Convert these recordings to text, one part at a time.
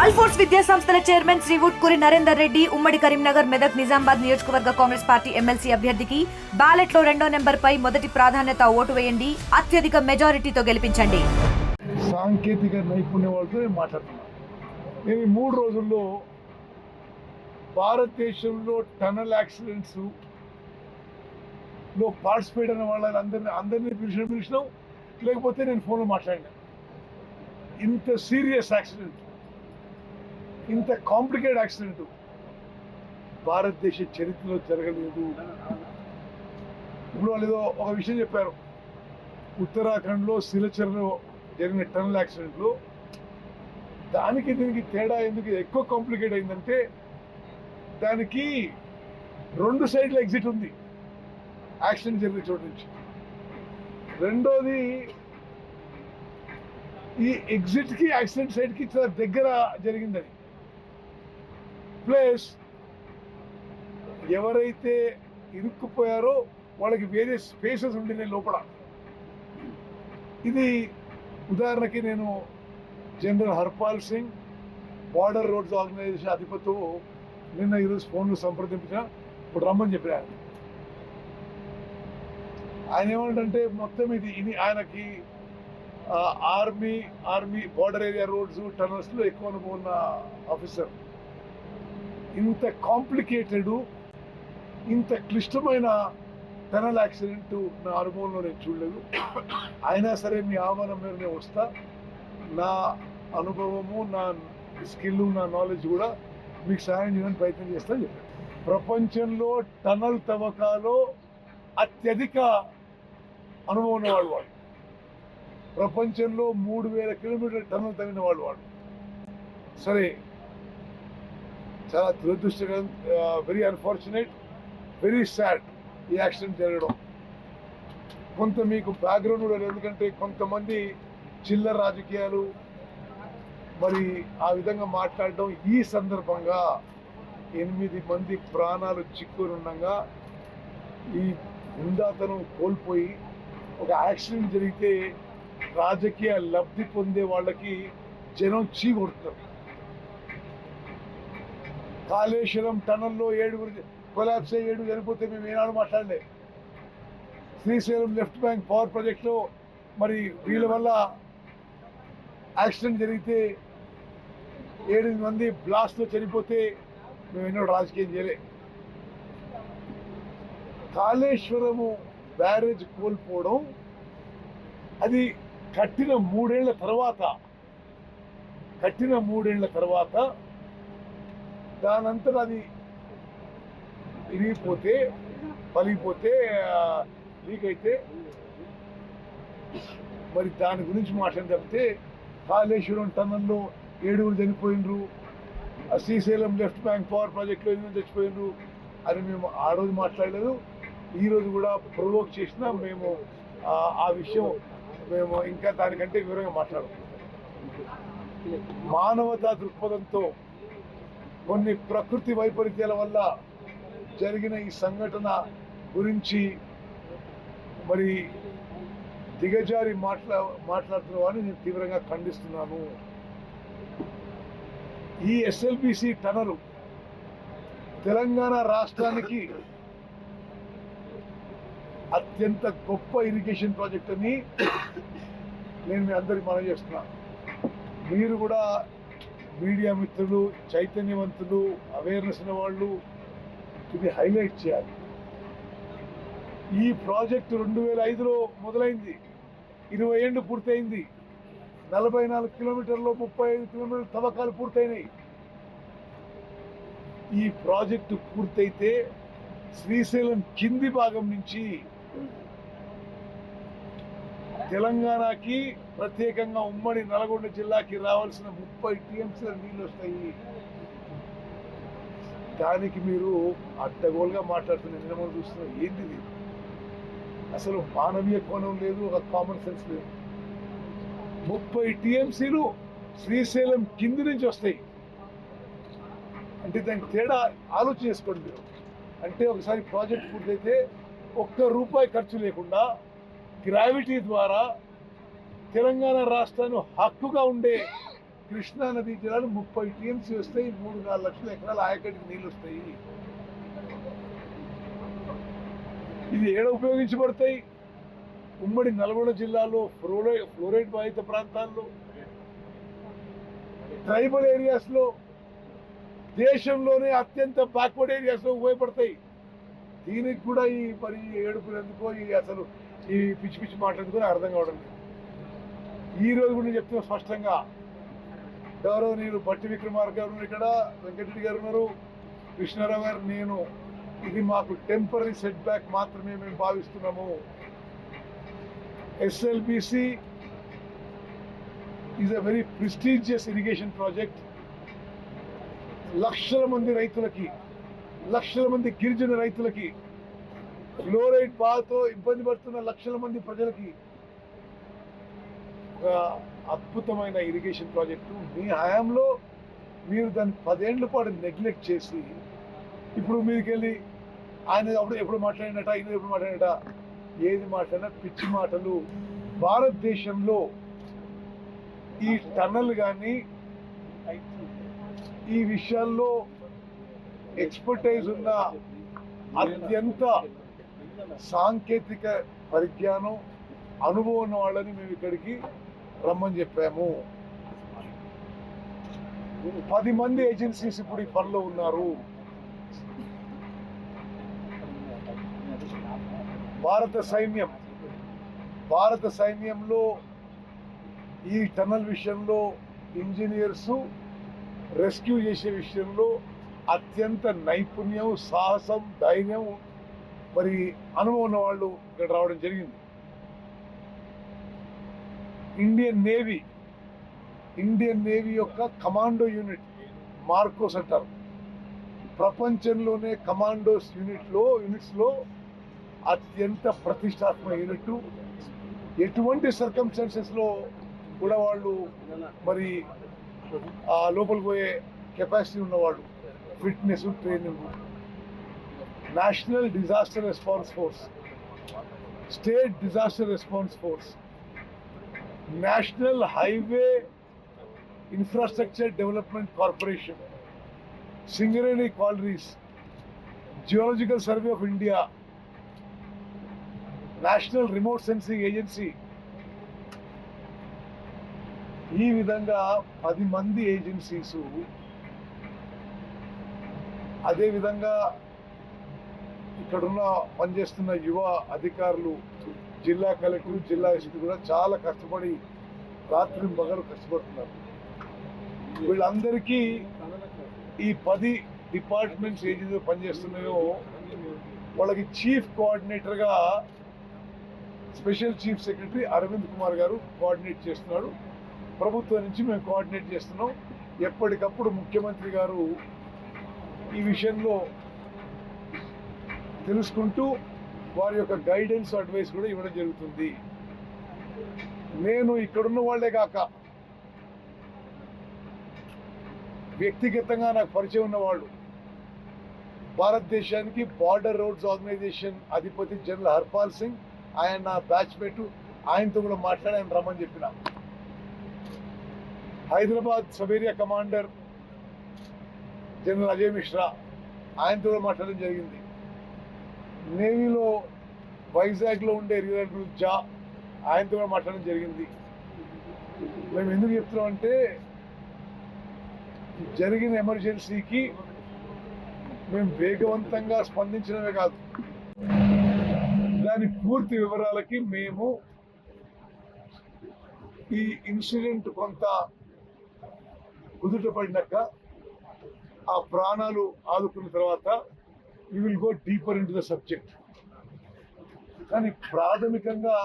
ఆల్ఫోర్స్ విద్యా సంస్థల చైర్మన్ శ్రీ వుట్కూరి నరేందర్ రెడ్డి ఉమ్మడి కరీంనగర్ మెదక్ నిజామాబాద్ నియోజకవర్గ కాంగ్రెస్ పార్టీ ఎమ్మెల్సీ అభ్యర్థికి బ్యాలెట్ లో 2వ నెంబర్ పై మొదటి ప్రాధాన్యత ఓటు వేయండి, అత్యధిక మెజారిటీతో గెలిపించండి. సాంకేతిక నైపుణ్యం వాళ్ళతో నేను మాట్లాడుతున్నాను. నేను ఈ 3 రోజుల్లో భారతదేశంలో టనల్ యాక్సిడెంట్స్ లో పార్టిసిపేట్ అయిన వాళ్ళని అందరినీ పిలిచినాం, లేకపోతే నేను ఫోన్లో మాట్లాడినా. ఇంత సీరియస్ యాక్సిడెంట్, ఇంత కాంప్లికేటెడ్ యాక్సిడెంట్ భారతదేశ చరిత్రలో జరగలేదు. ఇప్పుడు వాళ్ళు ఏదో ఒక విషయం చెప్పారు, ఉత్తరాఖండ్లో సిలచర్లో జరిగిన టనల్ యాక్సిడెంట్లో. దానికి దీనికి తేడా ఎందుకు ఎక్కువ కాంప్లికేట్ అయిందంటే, దానికి 2 సైడ్ల ఎగ్జిట్ ఉంది యాక్సిడెంట్ జరిగిన చోటు నుంచి. రెండోది, ఈ ఎగ్జిట్కి యాక్సిడెంట్ సైడ్కి చాలా దగ్గర జరిగిందని. ప్లస్ ఎవరైతే ఇరుక్కుపోయారో వాళ్ళకి వేరే స్పేసెస్ ఉండినాయి లోపల. ఇది ఉదాహరణకి నేను general Harpal Singh border roads organisation అధిపతితో నిన్న ఈరోజు ఫోన్లో సంప్రదించిన, ఇప్పుడు రమ్మని చెప్పారు. ఆయన ఏమంటే మొత్తం ఇది ఆయనకి ఆర్మీ బార్డర్ ఏరియా రోడ్స్ టనల్స్లో ఎక్కువ అనుభవం ఉన్న ఆఫీసర్. ఇంత కాంప్లికేటెడ్, ఇంత క్లిష్టమైన టనల్ యాక్సిడెంట్ నా అనుభవంలో నేను చూడలేదు. అయినా సరే మీ ఆహ్వానం మీద నేను వస్తా. నా అనుభవము, నా స్కిల్, నా నాలెడ్జ్ కూడా మీకు సహాయం చేయడానికి ప్రయత్నం చేస్తా చెప్పాను. ప్రపంచంలో టనల్ తవ్వకాలో అత్యధిక అనుభవం ఉన్నవాడు వాడు. ప్రపంచంలో 3000 కిలోమీటర్ల టనల్ తవ్విన వాడు. సరే, చాలా దురదృష్టకరం, వెరీ అన్ఫార్చునేట్, వెరీ సాడ్ ఈ యాక్సిడెంట్ జరగడం. కొంత మీకు బ్యాక్గ్రౌండ్ కూడా, ఎందుకంటే కొంతమంది చిల్లర రాజకీయాలు మరి ఆ విధంగా మాట్లాడడం. ఈ సందర్భంగా 8 మంది ప్రాణాలు చిక్కునుండగా ఈ హుందాతనం కోల్పోయి ఒక యాక్సిడెంట్ జరిగితే రాజకీయ లబ్ధి పొందే వాళ్ళకి జనం చీకొడుతున్నారు. కాళేశ్వరం టనల్లో 7 కొలాప్స్ అయ్యి 7 చనిపోతే మేము ఏనాడు మాట్లాడలే. శ్రీశైలం లెఫ్ట్ బ్యాంక్ పవర్ ప్రాజెక్ట్లో మరి వీళ్ళ వల్ల యాక్సిడెంట్ జరిగితే 7 మంది బ్లాస్ట్లో చనిపోతే మేము ఎన్నో రాజకీయం చేయలే. కాళేశ్వరము బ్యారేజ్ కోల్పోవడం, అది కట్టిన 3 ఏళ్ల తర్వాత దానంతా అది ఇరిగిపోతే, పలిగిపోతే, లీక్ అయితే మరి దాని గురించి మాట్లాడితే, కాళేశ్వరం టన్నల్లో 7 చనిపోయినరు, శ్రీశైలం లెఫ్ట్ బ్యాంక్ పవర్ ప్రాజెక్ట్లో 8 చచ్చిపోయినరు అని మేము ఆ రోజు మాట్లాడలేదు. ఈరోజు కూడా ప్రొవోక్ చేసినా మేము ఆ విషయం మేము ఇంకా దానికంటే వివరంగా మాట్లాడము. మానవతా దృక్పథంతో కొన్ని ప్రకృతి వైపరీత్యాల వల్ల జరిగిన ఈ సంఘటన గురించి మరి దిగజారి మాట్లాడుతున్న వాడిని నేను తీవ్రంగా ఖండిస్తున్నాను. ఈ ఎస్ఎల్బిసి టనల్ తెలంగాణ రాష్ట్రానికి అత్యంత గొప్ప ఇరిగేషన్ ప్రాజెక్ట్ అని నేను మీ అందరికి మనం చేస్తున్నాను. మీరు కూడా మీడియా మిత్రులు, చైతన్యవంతులు, అవేర్నెస్ ఉన్న వాళ్ళు ఇది హైలైట్ చేయాలి. ఈ ప్రాజెక్టు 2005లో మొదలైంది, 20 ఏళ్ళు పూర్తయింది. 44 కిలోమీటర్లు, 35 కిలోమీటర్ల తవ్వకాలు పూర్తయినాయి. ఈ ప్రాజెక్టు పూర్తయితే శ్రీశైలం కింది భాగం నుంచి తెలంగాణకి, ప్రత్యేకంగా ఉమ్మడి నల్గొండ జిల్లాకి రావాల్సిన 30 టీఎంసీల నీళ్ళు వస్తాయి. దానికి మీరు అడ్డగోలుగా మాట్లాడుతున్న నిజమో చూస్తున్నారు. ఏంటిది? అసలు మానవీయ కోణం లేదు, ఒక కామన్ సెన్స్ లేదు. 30 టీఎంసీలు శ్రీశైలం కింది నుంచి వస్తాయి అంటే దానికి తేడా ఆలోచన చేసుకోండి మీరు. అంటే ఒకసారి ప్రాజెక్ట్ పూర్తయితే ₹1 ఖర్చు లేకుండా గ్రావిటీ ద్వారా తెలంగాణ రాష్ట్రాన్ని హక్కుగా ఉండే కృష్ణా నదీ జలాలు 30 టీఎంసీ వస్తాయి, 3-4 లక్షల ఎకరాల ఆయకట్టుకి నీళ్ళు వస్తాయి. ఇది ఏడ ఉపయోగించబడతాయి? ఉమ్మడి నల్గొండ జిల్లాలో ఫ్లోరైడ్ బాధిత ప్రాంతాల్లో, ట్రైబల్ ఏరియాస్ లో, దేశంలోనే అత్యంత బ్యాక్వర్డ్ ఏరియాస్ లో ఉపయోగపడతాయి. దీనికి కూడా ఈ మరి ఏడుపులు ఎందుకో, అసలు ఈ పిచ్చి పిచ్చి మాట్లాడుకుని అర్థం కావడం లేదు. ఈ రోజు కూడా నేను చెప్తున్నా స్పష్టంగా, గౌరవనీయులు బట్టి విక్రమార్క గారు ఇక్కడ, వెంకటరెడ్డి గారు ఉన్నారు, కృష్ణారావు గారు, నేను, ఇది మాకు టెంపరీ సెట్ బ్యాక్ మాత్రమే మేము భావిస్తున్నాము. SLBC is a very prestigious irrigation project. లక్షల మంది రైతులకి, లక్షల మంది గిరిజన రైతులకి, ఫ్లోరైడ్ బాధతో ఇబ్బంది పడుతున్న లక్షల మంది ప్రజలకి ఒక అద్భుతమైన ఇరిగేషన్ ప్రాజెక్టు. మీ హయాంలో మీరు దాన్ని 10 ఏళ్ల పాటు నెగ్లెక్ట్ చేసి, ఇప్పుడు మీదకి వెళ్ళి ఆయన అప్పుడు ఎప్పుడు మాట్లాడినట, ఆయన ఎప్పుడు మాట్లాడినట, ఏది మాట్లాడినా పిచ్చి మాటలు. భారతదేశంలో ఈ టన్నల్ కానీ ఈ విషయాల్లో ఎక్స్పర్టైజ్ ఉన్న అత్యంత సాంకేతిక పరిజ్ఞానం, అనుభవం ఉన్న వాళ్ళని మేము ఇక్కడికి రమ్మని చెప్పాము. 10 మంది ఏజెన్సీస్ ఇప్పుడు ఈ పనిలో ఉన్నారు. భారత సైన్యంలో ఈ టన్నల్ విషయంలో ఇంజనీర్స్ రెస్క్యూ చేసే విషయంలో అత్యంత నైపుణ్యం, సాహసం, ధైర్యం, మరి అనుభవం ఉన్న వాళ్ళు ఇక్కడ రావడం జరిగింది. ఇండియన్ నేవీ యొక్క కమాండో యూనిట్, మార్కోస్ అంటారు, ప్రపంచంలోనే కమాండోస్ యూనిట్స్ లో అత్యంత ప్రతిష్టాత్మక యూనిట్. ఎటువంటి సర్కమ్స్టాన్సెస్ లో కూడా వాళ్ళు మరి లోపలికి పోయే కెపాసిటీ ఉన్నవాళ్ళు, fitness, training. National disaster response force, state disaster response force, national highway infrastructure development corporation, Singareni collieries, geological survey of India, national remote sensing agency. ఈ విధంగా 10 మంది ఏజెన్సీస్, అదేవిధంగా ఇక్కడున్న పనిచేస్తున్న యువ అధికారులు, జిల్లా కలెక్టర్, జిల్లా ఎస్పీ కూడా చాలా కష్టపడి రాత్రి పగలు కష్టపడుతున్నారు. వీళ్ళందరికీ ఈ 10 డిపార్ట్మెంట్స్ ఏజెన్సీ పనిచేస్తున్నాయో వాళ్ళకి చీఫ్ కోఆర్డినేటర్గా special chief secretary Arvind Kumar గారు కోఆర్డినేట్ చేస్తున్నాడు. ప్రభుత్వం నుంచి మేము కోఆర్డినేట్ చేస్తున్నాం. ఎప్పటికప్పుడు ముఖ్యమంత్రి గారు ఈ విషయంలో తెలుసుకుంటూ వారి యొక్క గైడెన్స్, అడ్వైస్ కూడా ఇవ్వడం జరుగుతుంది. నేను ఇక్కడున్న వాళ్లే కాక వ్యక్తిగతంగా నాకు పరిచయం ఉన్నవాళ్ళు, భారతదేశానికి బార్డర్ రోడ్స్ ఆర్గనైజేషన్ అధిపతి జనరల్ హర్పాల్ సింగ్, ఆయన నా బ్యాచ్మేట్, ఆయనతో కూడా మాట్లాడి ఆయన రమ్మని చెప్పిన. Hyderabad sub area commander general Ajay Mishra, ఆయనతో కూడా మాట్లాడడం జరిగింది. నేవీలో వైజాగ్లో ఉండే రియల్ జా, ఆయనతో కూడా మాట్లాడడం జరిగింది. మేము ఎందుకు చెప్తున్నాం అంటే, జరిగిన ఎమర్జెన్సీకి మేము వేగవంతంగా స్పందించడమే కాదు, దాని పూర్తి వివరాలకి మేము ఈ ఇన్సిడెంట్ కొంత కుదుట పడినాక, ఆ ప్రాణాలు ఆదుకున్న తర్వాత you will go deeper in to the subject. కానీ ప్రాథమికంగా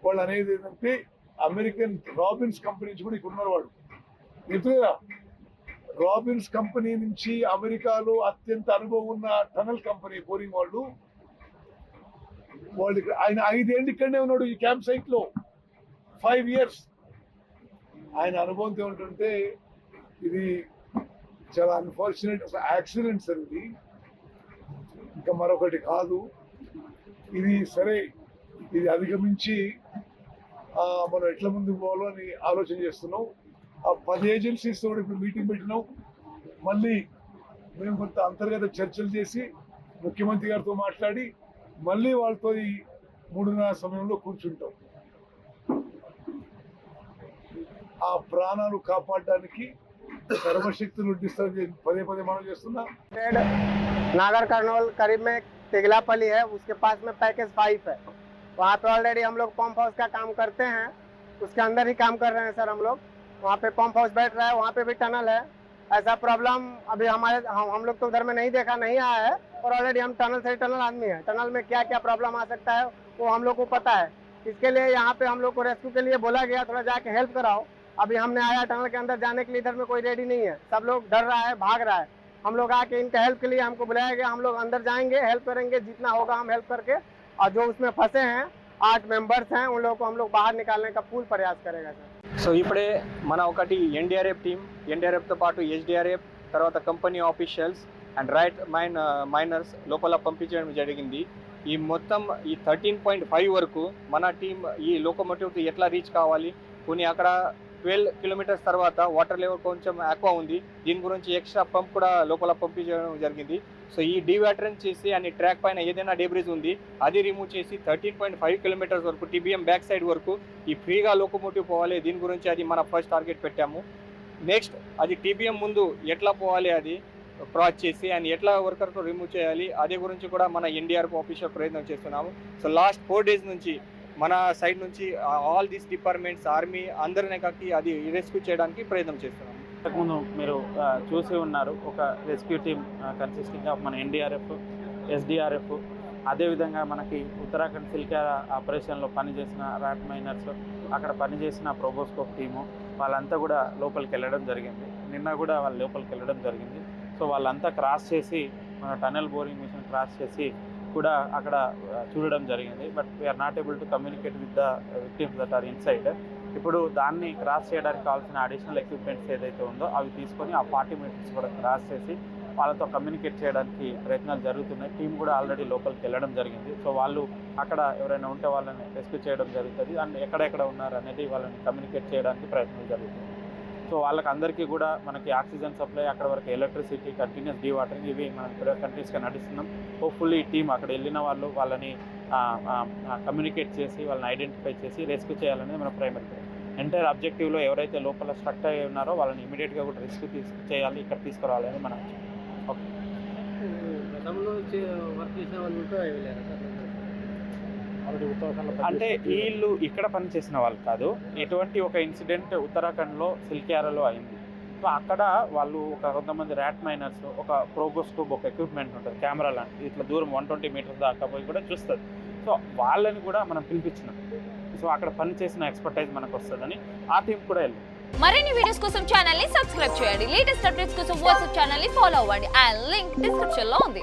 వాళ్ళు అనేది ఏంటంటే, అమెరికన్ రాబిన్స్ కంపెనీ నుంచి కూడా ఇక్కడ ఉన్నారు. వాడు చెప్తున్నా, రాబిన్స్ కంపెనీ నుంచి అమెరికాలో అత్యంత అనుభవం ఉన్న టనల్ కంపెనీ బోరింగ్ వాళ్ళు ఇక్కడ, ఆయన 5 ఏళ్ళు ఇక్కడనే ఉన్నాడు ఈ క్యాంప్ సైట్ లో, 5 years. ఆయన అనుభవంతో ఏమిటంటే, ఇది చాలా అన్ఫార్చునేట్ ఒక యాక్సిడెంట్ సార్, ఇది ఇంకా మరొకటి కాదు. ఇది సరే, ఇది అధిగమించి మనం ఎట్లా ముందుకు పోవాలో అని ఆలోచన చేస్తున్నాం. ఆ 10 ఏజెన్సీస్ తోటి ఇప్పుడు మీటింగ్ పెట్టినాం. మళ్ళీ మేము కొంత అంతర్గత చర్చలు చేసి ముఖ్యమంత్రి గారితో మాట్లాడి మళ్ళీ వాళ్ళతో ఈ 3:30 సమయంలో కూర్చుంటాం. ఆ ప్రాణాలు కాపాడడానికి సర్వశక్తులు ఉద్దిస్తారని పదే పదే మనం చేస్తున్నా. नागर कर्नूल करीब में तिगलापल्ली है, उसके पास में पैकेज 5 है. वहाँ पे ऑलरेडी हम लोग पंप हाउस का काम करते हैं, उसके अंदर ही काम कर रहे हैं सर हम लोग. वहाँ पे पंप हाउस बैठ रहा है, वहाँ पे भी टनल है. ऐसा प्रॉब्लम अभी हम लोग तो उधर में नहीं देखा, नहीं आया है. और ऑलरेडी हम टनल से टनल आदमी है, टनल में क्या क्या प्रॉब्लम आ सकता है वो हम लोग को पता है. इसके लिए यहाँ पे हम लोग को रेस्क्यू के लिए बोला गया, थोड़ा जाके हेल्प कराओ. अभी हमने आया टनल के अंदर जाने के लिए, इधर में कोई रेडी नहीं है, सब लोग डर रहा है, भाग रहा है. हम लोग आके इनका हेल्प के लिए हमको बुलाया गया, हम लोग अंदर जाएंगे, हेल्प करेंगे जितना होगा हम हेल्प करके. और जो उसमें फंसे हैं 8 मेंबर्स हैं, उन लोगों को हम लोग बाहर निकालने का पूर्ण प्रयास करेगा सर. సో ఇప్పుడే మన ఒకటి ఎన్డీఆర్ఎఫ్ టీం, ఎన్డీఆర్ఎఫ్తో పాటు ఎస్డీఆర్ఎఫ్, తర్వాత కంపెనీ ఆఫీషియల్స్ అండ్ మైనర్స్ లోపల పంపించడం జరిగింది. ఈ మొత్తం ఈ 13.5 వరకు మన టీం ఈ లోకోమోటివ్కి ఎట్లా రీచ్ కావాలి, కొన్ని అక్కడ 12 కిలోమీటర్స్ తర్వాత వాటర్ లెవెల్ కొంచెం ఎక్కువ ఉంది, దీని గురించి ఎక్స్ట్రా పంప్ కూడా లోపల పంపించడం జరిగింది. సో ఈ డీవాటరింగ్ చేసి అన్ని ట్రాక్ పైన ఏదైనా డేబ్రిజ్ ఉంది అది రిమూవ్ చేసి 13.5 కిలోమీటర్స్ వరకు టీబీఎం బ్యాక్ సైడ్ వరకు ఈ ఫ్రీగా లోకోమోటివ్ పోవాలి. దీని గురించి అది మన ఫస్ట్ టార్గెట్ పెట్టాము. నెక్స్ట్ అది టీబీఎం ముందు ఎట్లా పోవాలి అది క్రాస్ చేసి అండ్ ఎట్లా వర్కర్తో రిమూవ్ చేయాలి అదే గురించి కూడా మన ఎన్డీఆర్ఎఫ్ ఆఫీసర్ ప్రయత్నం చేస్తున్నాము. సో లాస్ట్ 4 days నుంచి మన సైడ్ నుంచి ఆల్ దీస్ డిపార్ట్మెంట్స్, ఆర్మీ అందరినీ కాకి అది రెస్క్యూ చేయడానికి ప్రయత్నం చేస్తున్నాము. ఇంతకుముందు మీరు చూసి ఉన్నారు, ఒక రెస్క్యూ టీమ్ కన్సిస్టింగ్ ఆఫ్ మన ఎన్డీఆర్ఎఫ్, ఎస్డీఆర్ఎఫ్, అదేవిధంగా మనకి ఉత్తరాఖండ్ సిల్కార ఆపరేషన్లో పనిచేసిన ర్యాట్ మైనర్స్, అక్కడ పనిచేసిన ప్రోబోస్కోప్ టీము, వాళ్ళంతా కూడా లోపలికి వెళ్ళడం జరిగింది. నిన్న కూడా వాళ్ళు లోపలికి వెళ్ళడం జరిగింది. సో వాళ్ళంతా క్రాస్ చేసి మన టనల్ బోరింగ్ మిషన్ క్రాస్ చేసి కూడా అక్కడ చూడడం జరిగింది. But we are not able to communicate with the victims that are inside. ఇప్పుడు దాన్ని క్రాస్ చేయడానికి కావాల్సిన అడిషనల్ ఎక్విప్మెంట్స్ ఏదైతే ఉందో అవి తీసుకొని ఆ 40 మీటర్స్ కూడా క్రాస్ చేసి వాళ్ళతో కమ్యూనికేట్ చేయడానికి ప్రయత్నాలు జరుగుతున్నాయి. టీం కూడా ఆల్రెడీ లోపలికి వెళ్ళడం జరిగింది. సో వాళ్ళు అక్కడ ఎవరైనా ఉంటే వాళ్ళని రెస్క్యూ చేయడం జరుగుతుంది అండ్ ఎక్కడెక్కడ ఉన్నారు అనేది వాళ్ళని కమ్యూనికేట్ చేయడానికి ప్రయత్నాలు జరుగుతుంది. సో వాళ్ళకి అందరికీ కూడా మనకి ఆక్సిజన్ సప్లై, అక్కడ వరకు ఎలక్ట్రిసిటీ, కంటిన్యూస్ డీవాటరింగ్, ఇవి మనం కంటిన్యూస్గా నడుస్తున్నాం. హోప్ఫుల్లీ ఈ టీం అక్కడ వెళ్ళిన వాళ్ళని కమ్యూనికేట్ చేసి వాళ్ళని ఐడెంటిఫై చేసి రెస్క్యూ చేయాలనేది మన ప్రైమరీ. ఎంటైర్ అబ్జెక్టివ్లో ఎవరైతే లోపల స్ట్రక్ అయి ఉన్నారో వాళ్ళని ఇమీడియట్గా కూడా రెస్క్యూ చేయాలి, ఇక్కడ తీసుకురావాలని మనం. ఓకే, అంటే వీళ్ళు ఇక్కడ పనిచేసిన వాళ్ళు కాదు. ఎటువంటి ఒక ఇన్సిడెంట్ ఉత్తరాఖండ్లో సిల్క్యారాలో అయింది. సో అక్కడ వాళ్ళు కొంతమంది ర్యాట్ మైనర్స్, ఒక ప్రోబోస్కోప్, ఒక ఎక్విప్మెంట్ ఉంటుంది కెమెరా లాంటి, ఇట్లా దూరం 120 మీటర్స్ దాకా పోయి కూడా చూస్తుంది. సో వాళ్ళని కూడా మనం పిలిపించినాం. సో అక్కడ పనిచేసిన ఎక్స్పర్టైజ్ మనకు వస్తుందని ఆ టీం కూడా వెళ్ళింది. మరిన్ని వీడియోస్ కోసం ఛానల్ ని సబ్స్క్రైబ్ చేయండి. లేటెస్ట్ అప్డేట్స్ కోసం వాట్సాప్ ఛానల్ ని ఫాలో అవ్వండి. ఆ లింక్ డిస్క్రిప్షన్ లో ఉంది.